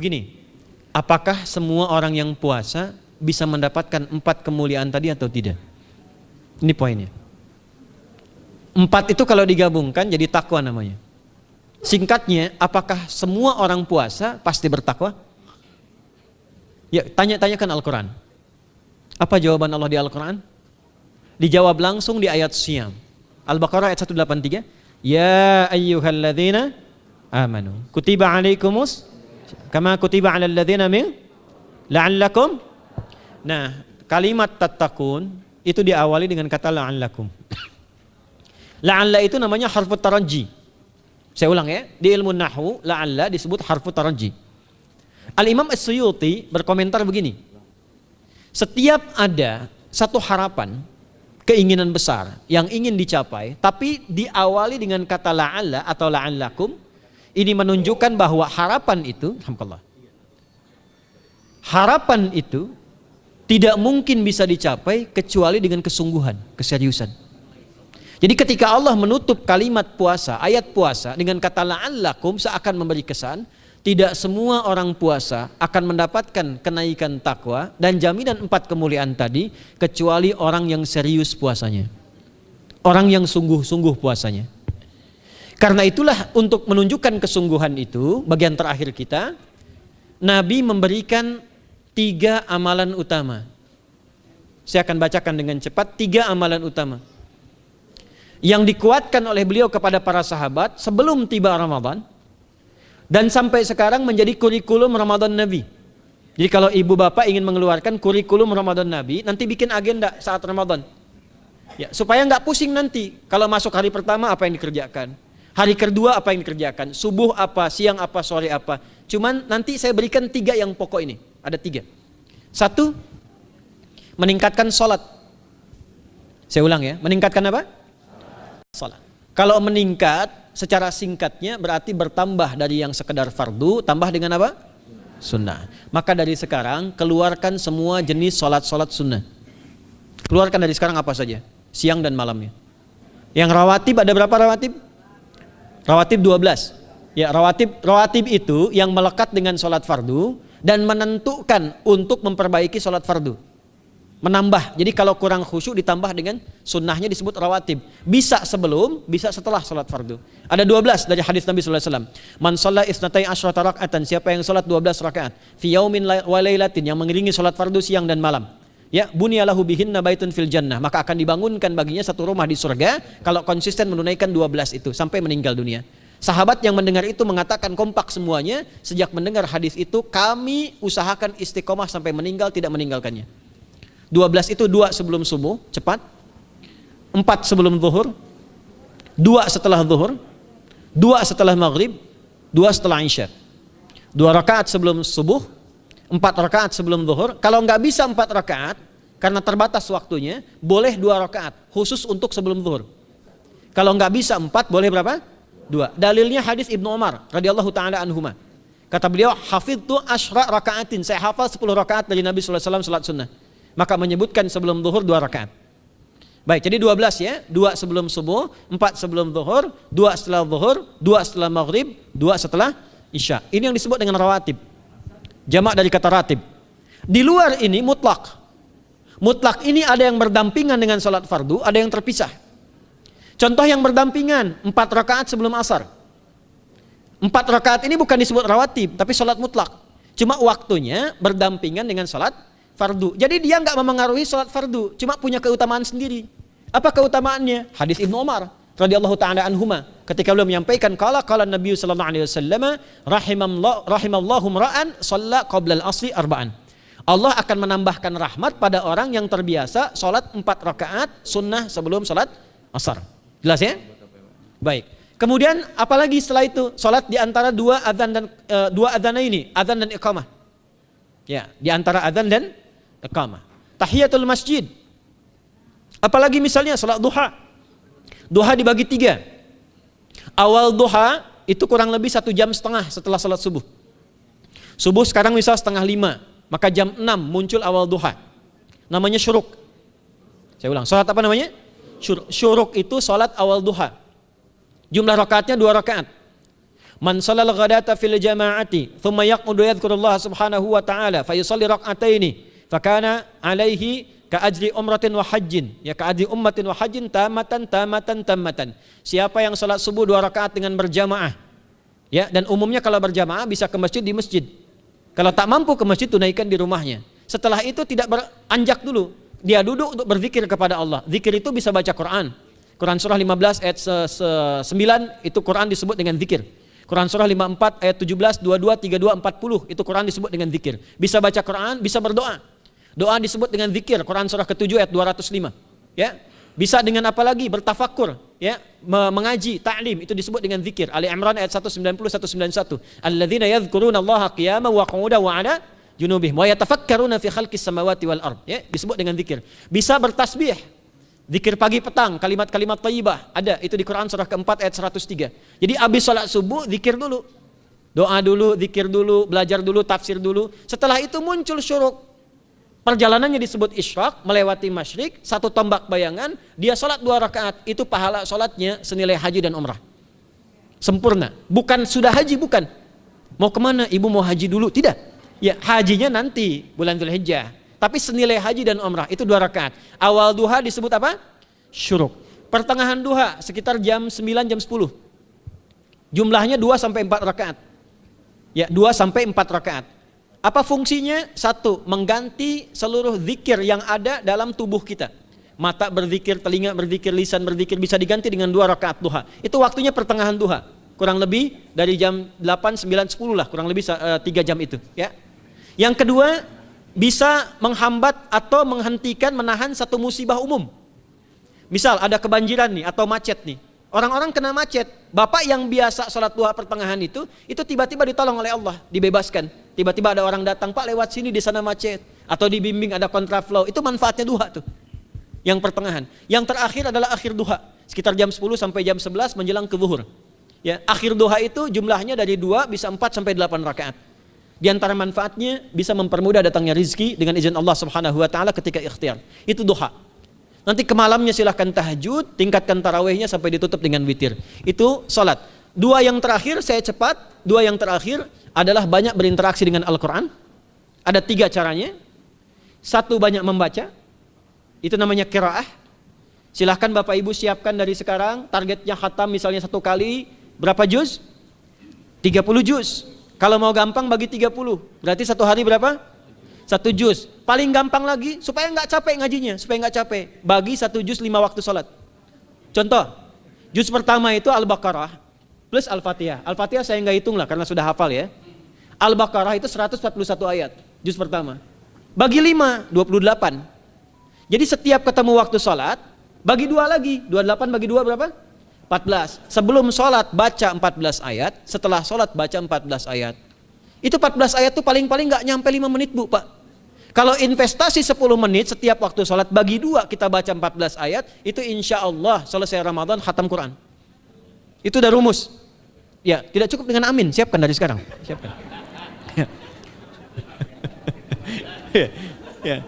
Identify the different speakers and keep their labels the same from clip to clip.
Speaker 1: begini, apakah semua orang yang puasa bisa mendapatkan 4 kemuliaan tadi atau tidak? Ini poinnya. 4 itu kalau digabungkan jadi takwa namanya. Singkatnya, apakah semua orang puasa pasti bertakwa? Ya, tanyakan Al-Quran. Apa jawaban Allah di Al-Quran? Dijawab langsung di ayat Siyam. Al-Baqarah ayat 183. Ya ayyuhalladzina amanu kutiba alaikumus kama kutiba alal ladzina min la'allakum. Nah, kalimat tattaqun itu diawali dengan kata la'allakum. La'alla itu namanya harfut taraji. Saya ulang ya, di ilmu nahwu la'alla disebut harfut taraji. Al-Imam As-Suyuti berkomentar begini. Setiap ada satu harapan, keinginan besar yang ingin dicapai, tapi diawali dengan kata la'alla atau la'allakum, ini menunjukkan bahwa harapan itu, alhamdulillah, harapan itu tidak mungkin bisa dicapai kecuali dengan kesungguhan, keseriusan. Jadi ketika Allah menutup kalimat puasa, ayat puasa dengan kata la'allakum, seakan memberi kesan tidak semua orang puasa akan mendapatkan kenaikan takwa dan jaminan 4 kemuliaan tadi kecuali orang yang serius puasanya, orang yang sungguh-sungguh puasanya. Karena itulah untuk menunjukkan kesungguhan itu, bagian terakhir kita, Nabi memberikan 3 amalan utama. Saya akan bacakan dengan cepat 3 amalan utama yang dikuatkan oleh beliau kepada para sahabat sebelum tiba Ramadan dan sampai sekarang menjadi kurikulum Ramadan Nabi. Jadi kalau ibu bapak ingin mengeluarkan kurikulum Ramadan Nabi, nanti bikin agenda saat Ramadan ya, supaya nggak pusing nanti kalau masuk hari pertama apa yang dikerjakan, hari kedua apa yang dikerjakan, subuh apa, siang apa, sore apa. Cuman nanti saya berikan 3 yang pokok ini. Ada 3. 1, meningkatkan sholat. Saya ulang ya, meningkatkan apa? Sholat. Kalau meningkat secara singkatnya berarti bertambah dari yang sekedar fardu, tambah dengan apa? Sunnah. Maka dari sekarang keluarkan semua jenis sholat-sholat sunnah. Keluarkan dari sekarang apa saja, siang dan malamnya. Yang rawatib, ada berapa rawatib? Rawatib 12. Ya, rawatib itu yang melekat dengan sholat fardu dan menentukan untuk memperbaiki sholat fardu. Menambah, jadi kalau kurang khusyuk ditambah dengan sunnahnya disebut rawatib. Bisa sebelum, bisa setelah sholat fardu. Ada 12 dari hadis Nabi SAW. Man shalla isnatai asyrata raka'atan, siapa yang sholat 12 rakaat fi yaumin wa lailatin, yang mengiringi sholat fardu siang dan malam, ya, bunyalahu bihinna baitun fil jannah, maka akan dibangunkan baginya satu rumah di surga kalau konsisten menunaikan 12 itu sampai meninggal dunia. Sahabat yang mendengar itu mengatakan kompak semuanya, sejak mendengar hadis itu kami usahakan istiqomah sampai meninggal tidak meninggalkannya. 12 itu 2 sebelum subuh, cepat. 4 sebelum zuhur, 2 setelah zuhur, 2 setelah maghrib, 2 setelah isya. 2 rakaat sebelum subuh, 4 rakaat sebelum zuhur. Kalau nggak bisa 4 rakaat karena terbatas waktunya, boleh 2 rakaat khusus untuk sebelum zuhur. Kalau nggak bisa 4, boleh berapa? 2. Dalilnya hadis Ibnu Umar radhiyallahu taala anhuma. Kata beliau, hafidtu asyra rakaatin, saya hafal 10 rakaat dari Nabi sallallahu alaihi wasallam salat sunnah. Maka menyebutkan sebelum zuhur 2 rakaat. Baik, jadi 12 ya, 2 sebelum subuh, 4 sebelum zuhur, 2 setelah zuhur, 2 setelah maghrib, 2 setelah isya. Ini yang disebut dengan rawatib. Jamak dari kata ratib. Di luar ini mutlak. Mutlak ini ada yang berdampingan dengan salat fardu, ada yang terpisah. Contoh yang berdampingan, 4 rakaat sebelum asar. 4 rakaat ini bukan disebut rawatib, tapi salat mutlak. Cuma waktunya berdampingan dengan salat fardu. Jadi dia nggak memengaruhi salat fardu, cuma punya keutamaan sendiri. Apa keutamaannya? Hadis Ibnu Umar radhiyallahu taala anhuma, ketika beliau menyampaikan qala Nabi sallallahu alaihi wasallam rahimallahu ra'an shalla qabla al-asri arba'an. Allah akan menambahkan rahmat pada orang yang terbiasa salat 4 rakaat sunnah sebelum salat asar. Jelas ya? Baik. Kemudian apalagi setelah itu? Salat di antara 2 adzan dan 2 adzan ini, adzan dan iqamah. Ya, di antara adzan dan iqamah. Tahiyatul masjid. Apalagi misalnya salat duha. Duha dibagi 3. Awal duha itu kurang lebih 1,5 jam setelah salat subuh. Subuh sekarang misal 4:30, maka jam 6 muncul awal duha. Namanya syuruk. Saya ulang, salat apa namanya? Syuruk itu salat awal duha. Jumlah rakaatnya 2 rakaat. Man shalal ghadata fil jama'ati thumma yaqudu yadhkurullah subhanahu wa ta'ala fa yusalli rak'ataini fa kana alaihi ka ajri umratin wa hajjin, ya ka ajri ummatin wa hajjin tamatan. Siapa yang salat subuh 2 rakaat dengan berjamaah, ya, dan umumnya kalau berjamaah bisa ke masjid di masjid. Kalau tak mampu ke masjid, tunaikan di rumahnya. Setelah itu tidak beranjak dulu, dia duduk untuk berzikir kepada Allah. Zikir itu bisa baca Quran. Quran surah 15 ayat 9 itu Quran disebut dengan zikir. Quran surah 54 ayat 17, 22, 32, 40 itu Quran disebut dengan zikir. Bisa baca Quran, bisa berdoa. Doa disebut dengan zikir. Quran surah ke-7 ayat 205. Ya. Bisa dengan apa lagi? Bertafakkur, ya, mengaji, ta'lim, itu disebut dengan zikir. Ali Imran ayat 190 191. Alladzina yadhkuruna Allaha qiyaman wa qu'udan wa 'ala junubihim wa yatafakkaruna fi khalqis samawati wal ard, ya, disebut dengan zikir. Bisa bertasbih. Zikir pagi petang, kalimat-kalimat thayyibah, ada itu di Quran surah keempat ayat 103. Jadi habis salat subuh zikir dulu. Doa dulu, zikir dulu, belajar dulu, tafsir dulu. Setelah itu muncul syuruk. Perjalanannya disebut isyraq, melewati masyrik, 1 tombak bayangan, dia salat 2 rakaat, itu pahala salatnya senilai haji dan umrah. Sempurna. Bukan sudah haji, bukan. Mau kemana? Ibu mau haji dulu? Tidak. Ya, hajinya nanti bulan Dzulhijjah. Tapi senilai haji dan umrah itu 2 rakaat. Awal duha disebut apa? Syuruk. Pertengahan duha sekitar jam 9 jam 10. Jumlahnya 2 sampai 4 rakaat. Ya, 2 sampai 4 rakaat. Apa fungsinya? 1, mengganti seluruh zikir yang ada dalam tubuh kita. Mata berzikir, telinga berzikir, lisan berzikir, bisa diganti dengan 2 rakaat duha. Itu waktunya pertengahan duha. Kurang lebih dari jam 8, 9, 10 lah, kurang lebih 3 jam itu, ya. Yang kedua, bisa menghambat atau menghentikan, menahan satu musibah umum. Misal ada kebanjiran nih atau macet nih. Orang-orang kena macet. Bapak yang biasa sholat duha pertengahan itu tiba-tiba ditolong oleh Allah, dibebaskan. Tiba-tiba ada orang datang, Pak lewat sini di sana macet. Atau dibimbing ada kontraflow. Itu manfaatnya duha tuh. Yang pertengahan. Yang terakhir adalah akhir duha. Sekitar jam 10 sampai jam 11 menjelang ke zuhur. Ya, akhir duha itu jumlahnya dari 2 bisa 4 sampai 8 rakaat. Di antara manfaatnya bisa mempermudah datangnya rizki dengan izin Allah Subhanahu wa taala ketika ikhtiar. Itu duha. Nanti ke malamnya silahkan tahajud, tingkatkan tarawihnya sampai ditutup dengan witir. Itu salat. 2 yang terakhir saya cepat, 2 yang terakhir adalah banyak berinteraksi dengan Al-Qur'an. Ada 3 caranya. 1, banyak membaca. Itu namanya qiraah. Silahkan Bapak Ibu siapkan dari sekarang, targetnya khatam misalnya 1 kali berapa juz? 30 juz. Kalau mau gampang bagi 30, berarti 1 hari berapa? 1 juz. Paling gampang lagi supaya nggak capek ngajinya, supaya nggak capek, bagi 1 juz 5 waktu sholat. Contoh, juz pertama itu Al-Baqarah plus Al-Fatihah. Al-Fatihah saya nggak hitung lah karena sudah hafal ya. Al-Baqarah itu 141 ayat, juz pertama. Bagi 5, 28. Jadi setiap ketemu waktu sholat, bagi 2 lagi, 28 bagi 2 berapa? 14. Sebelum sholat baca 14 ayat, setelah sholat baca 14 ayat. Itu 14 ayat tuh paling-paling nggak nyampe 5 menit Bu Pak. Kalau investasi 10 menit setiap waktu sholat, bagi 2 kita baca 14 ayat, itu insya Allah selesai Ramadan khatam Quran. Itu udah rumus. Ya, tidak cukup dengan amin, siapkan dari sekarang. Siapkan. Ya.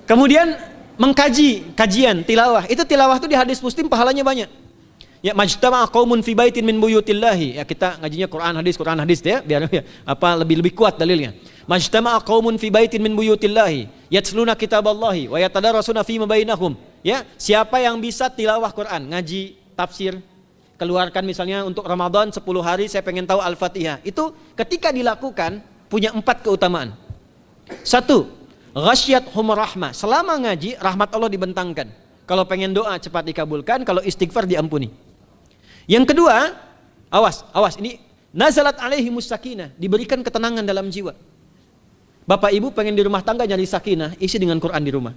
Speaker 1: Kemudian mengkaji, kajian, tilawah. Itu tilawah itu di hadis Muslim pahalanya banyak. Ya, majtama'a qaumun fi baitin min buyutillahi. Ya, kita ngajinya Quran hadis ya, biar ya, lebih kuat dalilnya. Majtama'a qaumun fi baitin min buyutillahi yatluna kitaballahi wa yatadarasuna fima bainahum. Ya, siapa yang bisa tilawah Quran, ngaji, tafsir, keluarkan misalnya untuk Ramadan 10 hari saya pengen tahu Al-Fatihah. Itu ketika dilakukan punya 4 keutamaan. 1, ghasyiyatuhum rahmah. Selama ngaji rahmat Allah dibentangkan. Kalau pengen doa cepat dikabulkan, kalau istighfar diampuni. Yang kedua, awas ini nazalat alaihimus sakinah, diberikan ketenangan dalam jiwa. Bapak Ibu pengen di rumah tangga nyari sakinah, isi dengan Quran di rumah.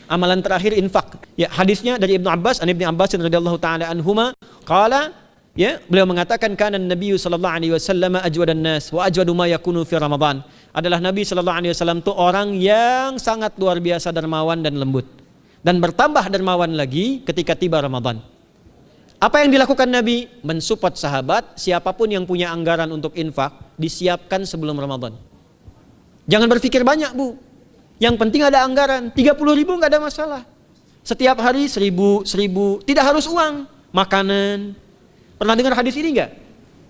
Speaker 1: Amalan terakhir infak. Ya, hadisnya dari Ibnu Abbas, an Ibnu Abbas radhiyallahu taala anhuma, qala, ya, beliau mengatakan kana Nabi sallallahu alaihi wasallam ajwadan nas wa ajwadu ma yakunu fi Ramadan. Adalah Nabi sallallahu alaihi wasallam itu orang yang sangat luar biasa dermawan dan lembut. Dan bertambah dermawan lagi ketika tiba Ramadan. Apa yang dilakukan Nabi? Mensupport sahabat, siapapun yang punya anggaran untuk infak, disiapkan sebelum Ramadan. Jangan berpikir banyak Bu. Yang penting ada anggaran, 30.000 nggak ada masalah. Setiap hari 1.000, tidak harus uang, makanan. Pernah dengar hadis ini nggak?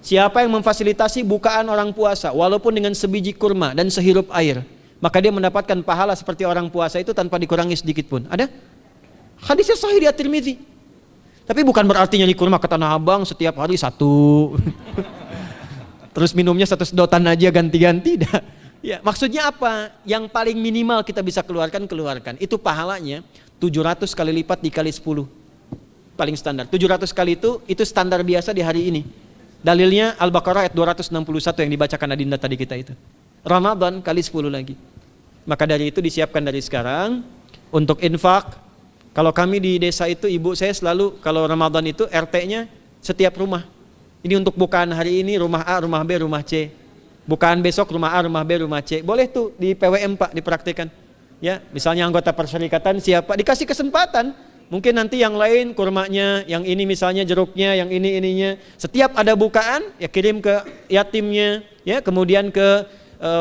Speaker 1: Siapa yang memfasilitasi bukaan orang puasa walaupun dengan sebiji kurma dan sehirup air, maka dia mendapatkan pahala seperti orang puasa itu tanpa dikurangi sedikit pun. Ada? Hadisnya sahih di At-Tirmidzi. Tapi bukan berarti nyari kurma ke Tanah Abang setiap hari satu. Terus minumnya satu sedotan aja ganti-ganti. Ya, maksudnya apa? Yang paling minimal kita bisa keluarkan. Itu pahalanya 700 kali lipat dikali 10. Paling standar. 700 kali itu standar biasa di hari ini. Dalilnya Al-Baqarah ayat 261 yang dibacakan Adinda tadi kita itu. Ramadan kali 10 lagi. Maka dari itu disiapkan dari sekarang untuk infak. Kalau kami di desa itu, ibu saya selalu kalau Ramadan itu RT-nya setiap rumah. Ini untuk bukaan hari ini rumah A, rumah B, rumah C. Bukaan besok rumah A, rumah B, rumah C. Boleh tuh di PWM Pak dipraktikkan. Ya, misalnya anggota perserikatan siapa dikasih kesempatan. Mungkin nanti yang lain kurmanya, yang ini misalnya jeruknya, yang ini ininya. Setiap ada bukaan ya kirim ke yatimnya, ya kemudian ke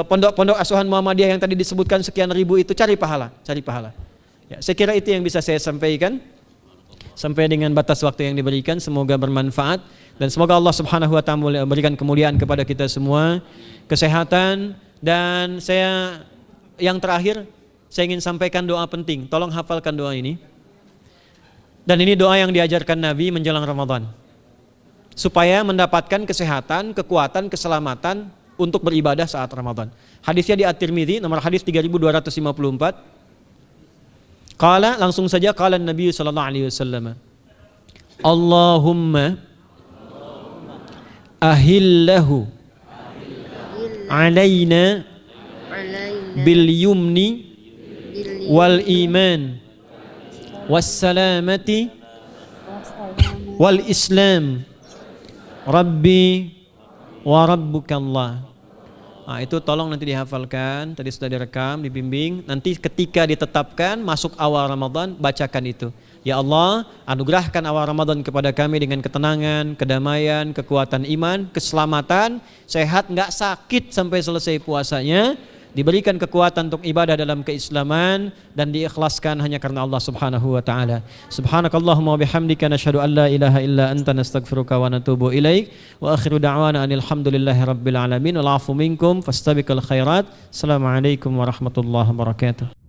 Speaker 1: pondok-pondok asuhan Muhammadiyah yang tadi disebutkan sekian ribu itu, cari pahala. Ya, saya kira itu yang bisa saya sampaikan sampai dengan batas waktu yang diberikan. Semoga bermanfaat dan semoga Allah Subhanahu wa taala memberikan kemuliaan kepada kita semua, kesehatan. Dan saya yang terakhir saya ingin sampaikan doa penting. Tolong hafalkan doa ini. Dan ini doa yang diajarkan Nabi menjelang Ramadan supaya mendapatkan kesehatan, kekuatan, keselamatan untuk beribadah saat Ramadan. Hadisnya di At-Tirmidzi nomor hadis 3254. Qala, langsung saja qala Nabi sallallahu alaihi wasallam. Allahumma ahillahu alaina bil yumni wal iman was salamati wal islam rabbi wa rabbukallah. Nah, itu tolong nanti dihafalkan, tadi sudah direkam, dibimbing. Nanti ketika ditetapkan masuk awal Ramadan, bacakan itu. Ya Allah, anugerahkan awal Ramadan kepada kami dengan ketenangan, kedamaian, kekuatan iman, keselamatan, sehat, nggak sakit sampai selesai puasanya, diberikan kekuatan untuk ibadah dalam keislaman dan diikhlaskan hanya karena Allah Subhanahu wa taala. Subhanakallahumma wa bihamdika nasyhadu an la ilaha illa anta nastaghfiruka wa natubu ilaik wa akhiru da'wana anil hamdulillahi rabbil alamin wal 'afu minkum fastabiqul khairat. Assalamualaikum warahmatullahi wabarakatuh.